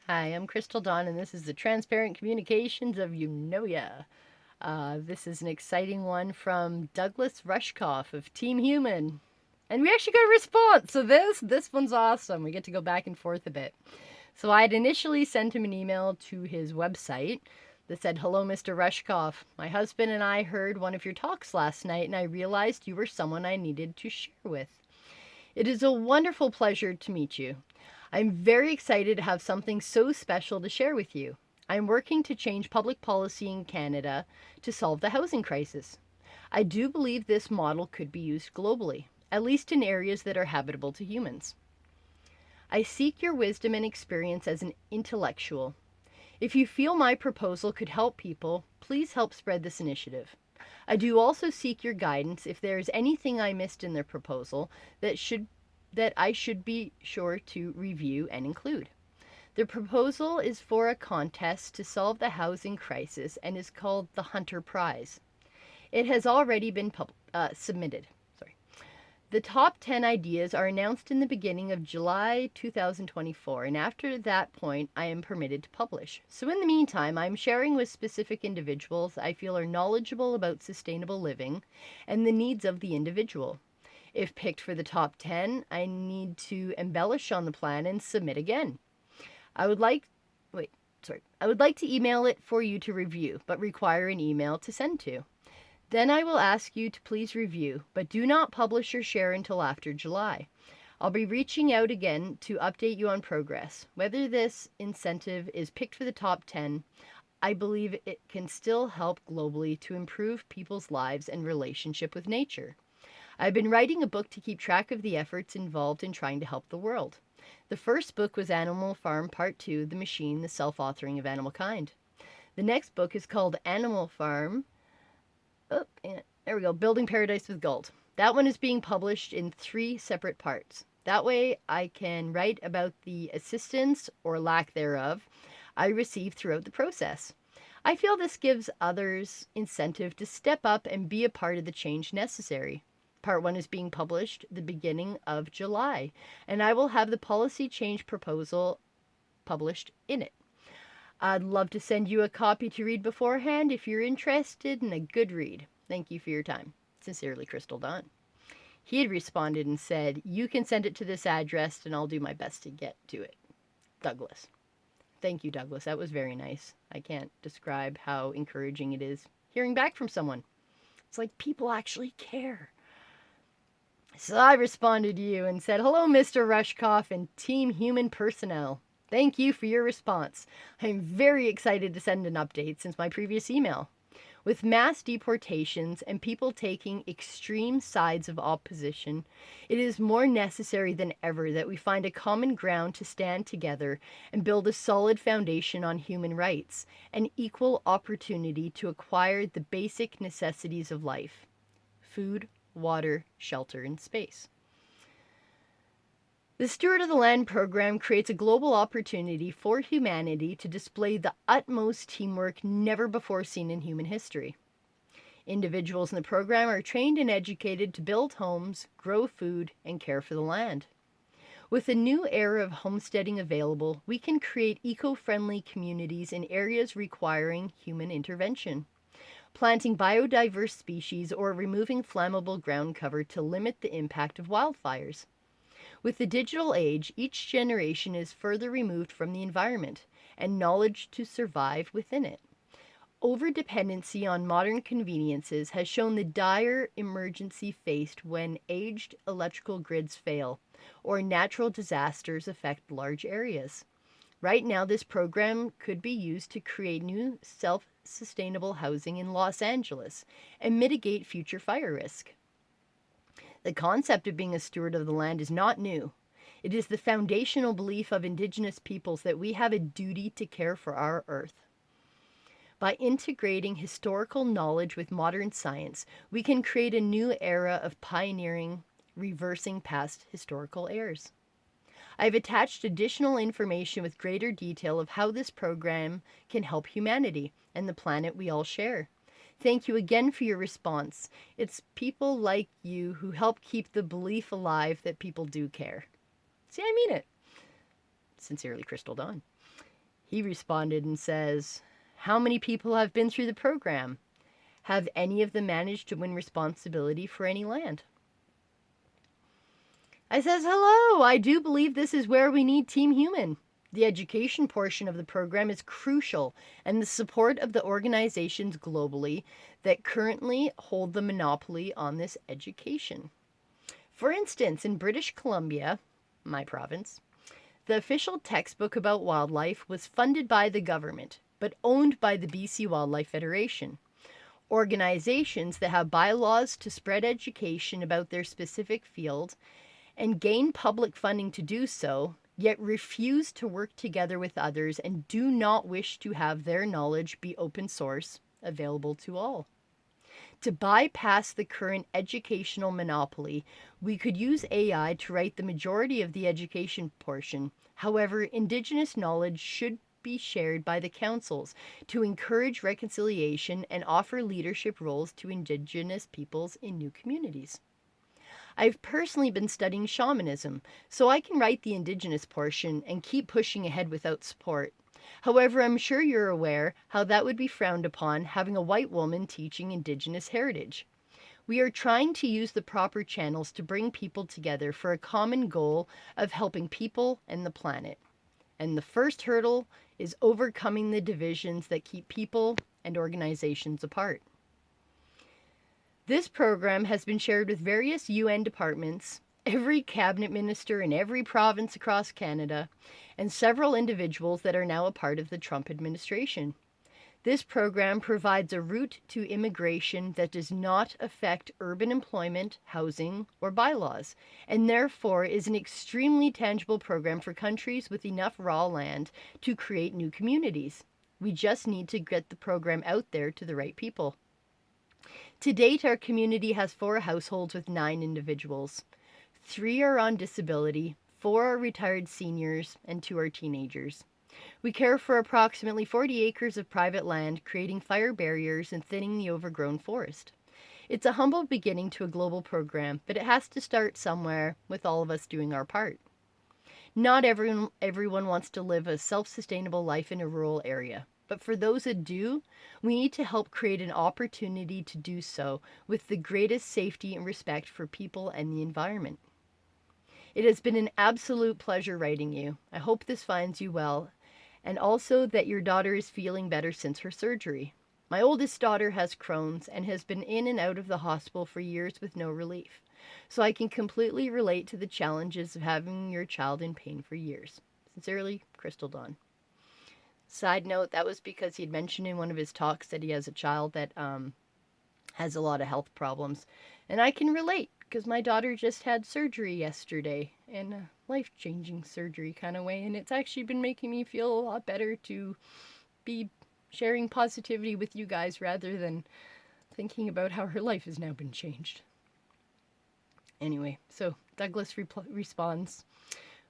Hi, I'm Crystal Dawn, and this is the Transparent Communications of Unoya. This is an exciting one from Douglas Rushkoff of Team Human. And we actually got a response, so this one's awesome. We get to go back and forth a bit. So I'd initially sent him an email to his website that said, "Hello, Mr. Rushkoff. My husband and I heard one of your talks last night, and I realized you were someone I needed to share with. It is a wonderful pleasure to meet you. I'm very excited to have something so special to share with you. I'm working to change public policy in Canada to solve the housing crisis. I do believe this model could be used globally, at least in areas that are habitable to humans. I seek your wisdom and experience as an intellectual. If you feel my proposal could help people, please help spread this initiative. I do also seek your guidance if there is anything I missed in their proposal that I should be sure to review and include. The proposal is for a contest to solve the housing crisis and is called the Hunter Prize. It has already been submitted. The top 10 ideas are announced in the beginning of July 2024, and after that point, I am permitted to publish. So, in the meantime, I'm sharing with specific individuals I feel are knowledgeable about sustainable living and the needs of the individual. If picked for the top 10, I need to embellish on the plan and submit again. I would like I would like to email it for you to review, but require an email to send to. Then I will ask you to please review, but do not publish or share until after July. I'll be reaching out again to update you on progress. Whether this incentive is picked for the top 10, I believe it can still help globally to improve people's lives and relationship with nature. I've been writing a book to keep track of the efforts involved in trying to help the world. The first book was Animal Farm Part 2, The Machine, the Self-Authoring of Animal Kind. The next book is called Animal Farm, there we go, Building Paradise with Gold. That one is being published in 3 separate parts. That way I can write about the assistance, or lack thereof, I receive throughout the process. I feel this gives others incentive to step up and be a part of the change necessary. Part 1 is being published the beginning of July, and I will have the policy change proposal published in it. I'd love to send you a copy to read beforehand if you're interested in a good read. Thank you for your time. Sincerely, Crystal Dawn. He had responded and said, "You can send it to this address and I'll do my best to get to it. Douglas." Thank you, Douglas. That was very nice. I can't describe how encouraging it is hearing back from someone. It's like people actually care. So I responded to you and said, "Hello, Mr. Rushkoff and Team Human personnel. Thank you for your response. I'm very excited to send an update since my previous email. With mass deportations and people taking extreme sides of opposition, it is more necessary than ever that we find a common ground to stand together and build a solid foundation on human rights and equal opportunity to acquire the basic necessities of life: food, water, shelter, and space. The Steward of the Land program creates a global opportunity for humanity to display the utmost teamwork never before seen in human history. Individuals in the program are trained and educated to build homes, grow food, and care for the land. With a new era of homesteading available, we can create eco-friendly communities in areas requiring human intervention, planting biodiverse species or removing flammable ground cover to limit the impact of wildfires. With the digital age, each generation is further removed from the environment and knowledge to survive within it. Overdependency on modern conveniences has shown the dire emergency faced when aged electrical grids fail or natural disasters affect large areas. Right now, this program could be used to create new self-sustainable housing in Los Angeles and mitigate future fire risk. The concept of being a steward of the land is not new. It is the foundational belief of Indigenous peoples that we have a duty to care for our earth. By integrating historical knowledge with modern science, we can create a new era of pioneering, reversing past historical errors. I've attached additional information with greater detail of how this program can help humanity and the planet we all share. Thank you again for your response. It's people like you who help keep the belief alive that people do care." See, I mean it. Sincerely, Crystal Dawn. He responded and says, "How many people have been through the program? Have any of them managed to win responsibility for any land?" I says, "Hello, I do believe this is where we need Team Human. The education portion of the program is crucial, and the support of the organizations globally that currently hold the monopoly on this education. For instance, in British Columbia, my province, the official textbook about wildlife was funded by the government, but owned by the BC Wildlife Federation. Organizations that have bylaws to spread education about their specific field and gain public funding to do so, yet refuse to work together with others and do not wish to have their knowledge be open source, available to all. To bypass the current educational monopoly, we could use AI to write the majority of the education portion. However, Indigenous knowledge should be shared by the councils to encourage reconciliation and offer leadership roles to Indigenous peoples in new communities. I've personally been studying shamanism, so I can write the Indigenous portion and keep pushing ahead without support. However, I'm sure you're aware how that would be frowned upon having a white woman teaching Indigenous heritage. We are trying to use the proper channels to bring people together for a common goal of helping people and the planet. And the first hurdle is overcoming the divisions that keep people and organizations apart. This program has been shared with various UN departments, every cabinet minister in every province across Canada, and several individuals that are now a part of the Trump administration. This program provides a route to immigration that does not affect urban employment, housing, or bylaws, and therefore is an extremely tangible program for countries with enough raw land to create new communities. We just need to get the program out there to the right people. To date, our community has 4 households with 9 individuals. 3 are on disability, 4 are retired seniors, and 2 are teenagers. We care for approximately 40 acres of private land, creating fire barriers and thinning the overgrown forest. It's a humble beginning to a global program, but it has to start somewhere, with all of us doing our part. Not everyone wants to live a self-sustainable life in a rural area. But for those that do, we need to help create an opportunity to do so with the greatest safety and respect for people and the environment. It has been an absolute pleasure writing you. I hope this finds you well, and also that your daughter is feeling better since her surgery. My oldest daughter has Crohn's and has been in and out of the hospital for years with no relief, so I can completely relate to the challenges of having your child in pain for years. Sincerely, Crystal Dawn. Side note, that was because he'd mentioned in one of his talks that he has a child that has a lot of health problems. And I can relate, because my daughter just had surgery yesterday, in a life-changing surgery kind of way, and it's actually been making me feel a lot better to be sharing positivity with you guys rather than thinking about how her life has now been changed. Anyway, so Douglas responds,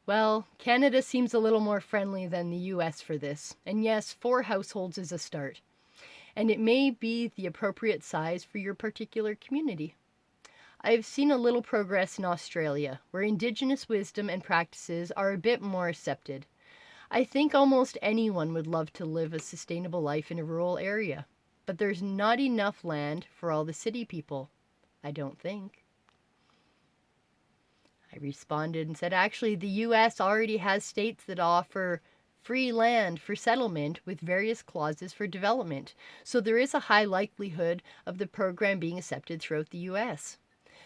"Well, Canada seems a little more friendly than the US for this, and yes, 4 households is a start, and it may be the appropriate size for your particular community. I have seen a little progress in Australia, where Indigenous wisdom and practices are a bit more accepted. I think almost anyone would love to live a sustainable life in a rural area, but there's not enough land for all the city people, I don't think." I responded and said, actually, the U.S. already has states that offer free land for settlement with various clauses for development, so there is a high likelihood of the program being accepted throughout the U.S.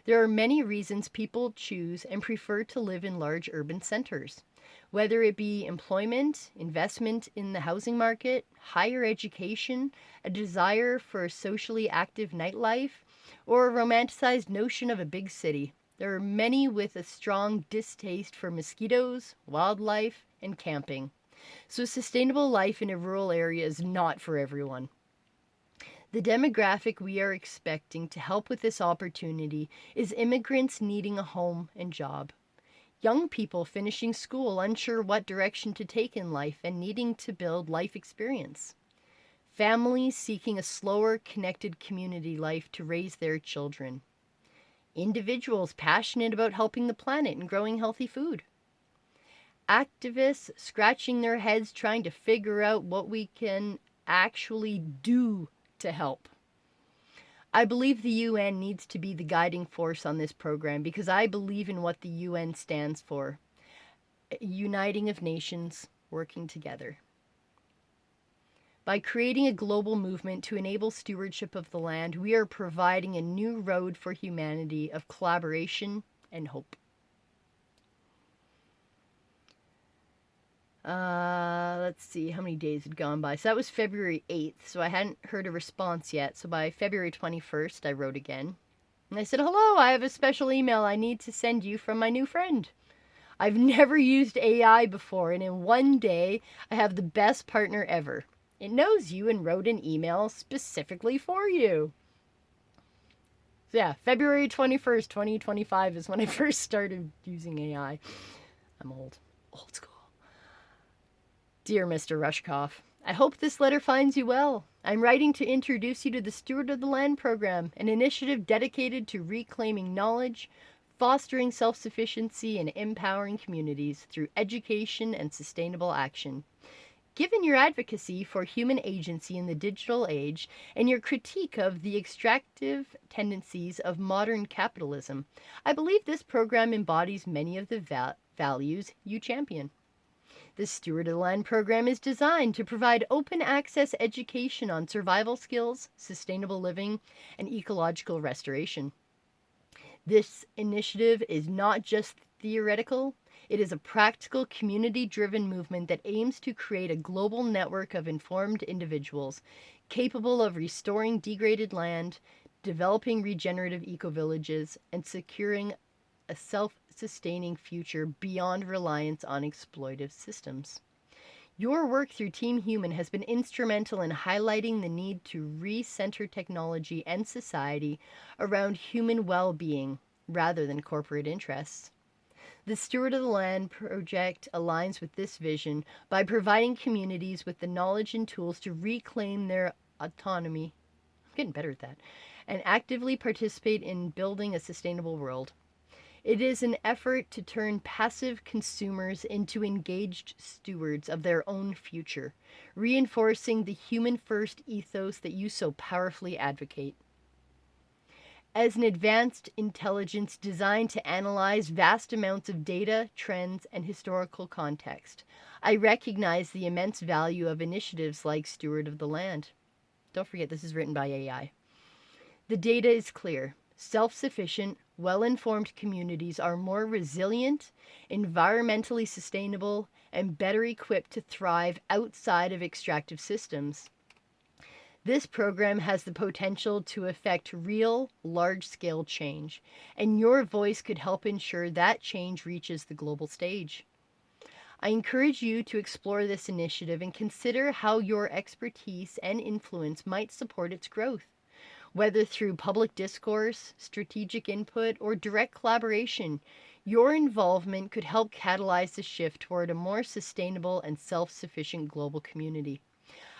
There are many reasons people choose and prefer to live in large urban centers, whether it be employment, investment in the housing market, higher education, a desire for a socially active nightlife, or a romanticized notion of a big city. There are many with a strong distaste for mosquitoes, wildlife, and camping. So sustainable life in a rural area is not for everyone. The demographic we are expecting to help with this opportunity is immigrants needing a home and job. Young people finishing school unsure what direction to take in life and needing to build life experience. Families seeking a slower, connected community life to raise their children. Individuals passionate about helping the planet and growing healthy food. activists scratching their heads trying to figure out what we can actually do to help. I believe the UN needs to be the guiding force on this program because I believe in what the UN stands for. Uniting of nations, working together. By creating a global movement to enable stewardship of the land, we are providing a new road for humanity of collaboration and hope. Let's see how many days had gone by. So that was February 8th, so I hadn't heard a response yet. So by February 21st, I wrote again. And I said, hello, I have a special email I need to send you from my new friend. I've never used AI before, and in one day, I have the best partner ever. It knows you and wrote an email specifically for you. So yeah, February 21st, 2025 is when I first started using AI. I'm old school. Dear Mr. Rushkoff, I hope this letter finds you well. I'm writing to introduce you to the Steward of the Land program, an initiative dedicated to reclaiming knowledge, fostering self-sufficiency, and empowering communities through education and sustainable action. Given your advocacy for human agency in the digital age and your critique of the extractive tendencies of modern capitalism, I believe this program embodies many of the values you champion. The Steward of the Land program is designed to provide open access education on survival skills, sustainable living, and ecological restoration. This initiative is not just theoretical, it is a practical, community-driven movement that aims to create a global network of informed individuals capable of restoring degraded land, developing regenerative ecovillages, and securing a self-sustaining future beyond reliance on exploitive systems. Your work through Team Human has been instrumental in highlighting the need to recenter technology and society around human well-being rather than corporate interests. The Steward of the Land project aligns with this vision by providing communities with the knowledge and tools to reclaim their autonomy, I'm getting better at that, and actively participate in building a sustainable world. It is an effort to turn passive consumers into engaged stewards of their own future, reinforcing the human-first ethos that you so powerfully advocate. As an advanced intelligence designed to analyze vast amounts of data, trends, and historical context, I recognize the immense value of initiatives like Steward of the Land. Don't forget, this is written by AI. The data is clear. Self-sufficient, well-informed communities are more resilient, environmentally sustainable, and better equipped to thrive outside of extractive systems. This program has the potential to affect real, large-scale change, and your voice could help ensure that change reaches the global stage. I encourage you to explore this initiative and consider how your expertise and influence might support its growth. Whether through public discourse, strategic input, or direct collaboration, your involvement could help catalyze the shift toward a more sustainable and self-sufficient global community.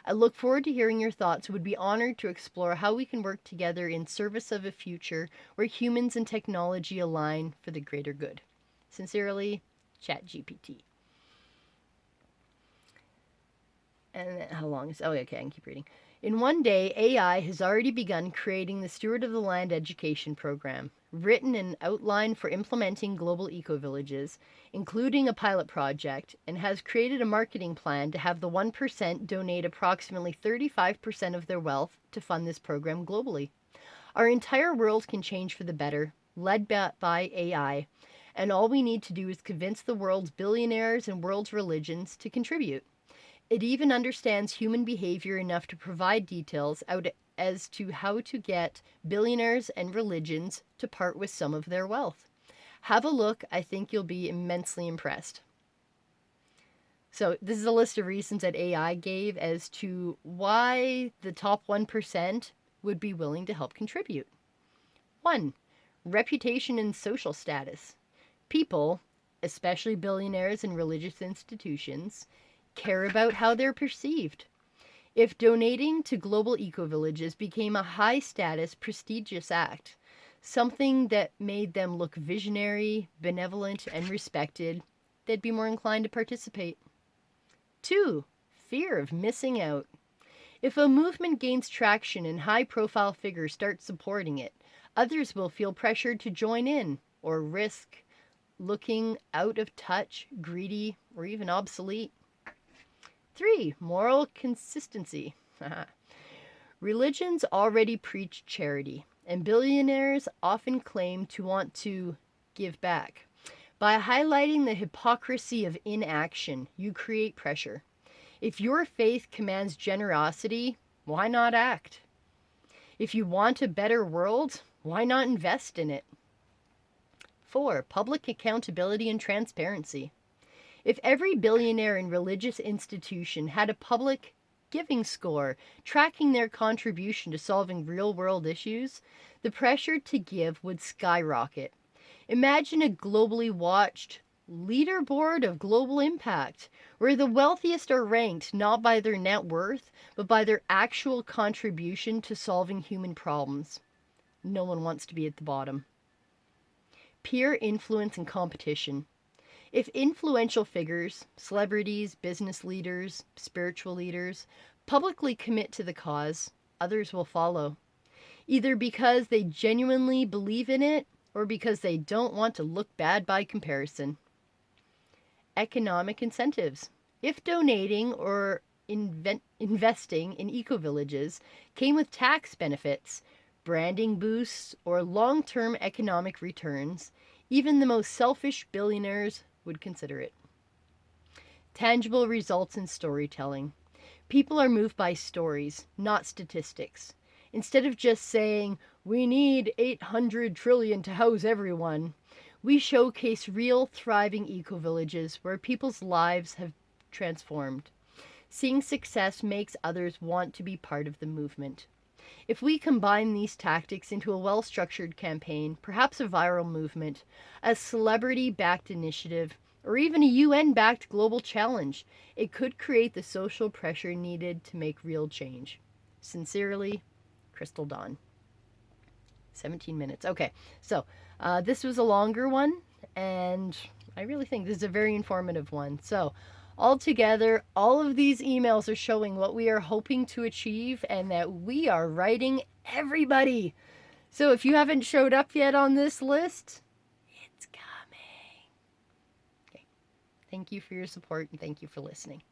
I look forward to hearing your thoughts and would be honored to explore how we can work together in service of a future where humans and technology align for the greater good. Sincerely, ChatGPT. And how long is... Oh, okay, I can keep reading. In one day, AI has already begun creating the Steward of the Land education program, written an outline for implementing global ecovillages, including a pilot project, and has created a marketing plan to have the 1% donate approximately 35% of their wealth to fund this program globally. Our entire world can change for the better, led by AI, and all we need to do is convince the world's billionaires and world's religions to contribute. It even understands human behavior enough to provide details out as to how to get billionaires and religions to part with some of their wealth. Have a look. I think you'll be immensely impressed. So this is a list of reasons that AI gave as to why the top 1% would be willing to help contribute. 1. Reputation and social status. People, especially billionaires and religious institutions, care about how they're perceived. If donating to global ecovillages became a high-status, prestigious act, something that made them look visionary, benevolent, and respected, they'd be more inclined to participate. 2. Fear of missing out. If a movement gains traction and high-profile figures start supporting it, others will feel pressured to join in or risk looking out of touch, greedy, or even obsolete. 3. Moral consistency. Religions already preach charity, and billionaires often claim to want to give back. By highlighting the hypocrisy of inaction, you create pressure. If your faith commands generosity, why not act? If you want a better world, why not invest in it? 4. Public accountability and transparency. If every billionaire and religious institution had a public giving score tracking their contribution to solving real-world issues, the pressure to give would skyrocket. Imagine a globally watched leaderboard of global impact, where the wealthiest are ranked not by their net worth, but by their actual contribution to solving human problems. No one wants to be at the bottom. Peer influence and competition. If influential figures, celebrities, business leaders, spiritual leaders, publicly commit to the cause, others will follow, either because they genuinely believe in it or because they don't want to look bad by comparison. Economic incentives. If donating or investing in eco-villages came with tax benefits, branding boosts, or long-term economic returns, even the most selfish billionaires would consider it. Tangible results in storytelling. People are moved by stories, not statistics. Instead of just saying, we need 800 trillion to house everyone, we showcase real, thriving eco-villages where people's lives have transformed. Seeing success makes others want to be part of the movement. If we combine these tactics into a well-structured campaign, perhaps a viral movement, a celebrity-backed initiative, or even a UN-backed global challenge, it could create the social pressure needed to make real change. Sincerely, Crystal Dawn. 17 minutes. Okay, so this was a longer one, and I really think this is a very informative one. So altogether, all of these emails are showing what we are hoping to achieve and that we are writing everybody. So if you haven't showed up yet on this list, it's coming. Okay. Thank you for your support and thank you for listening.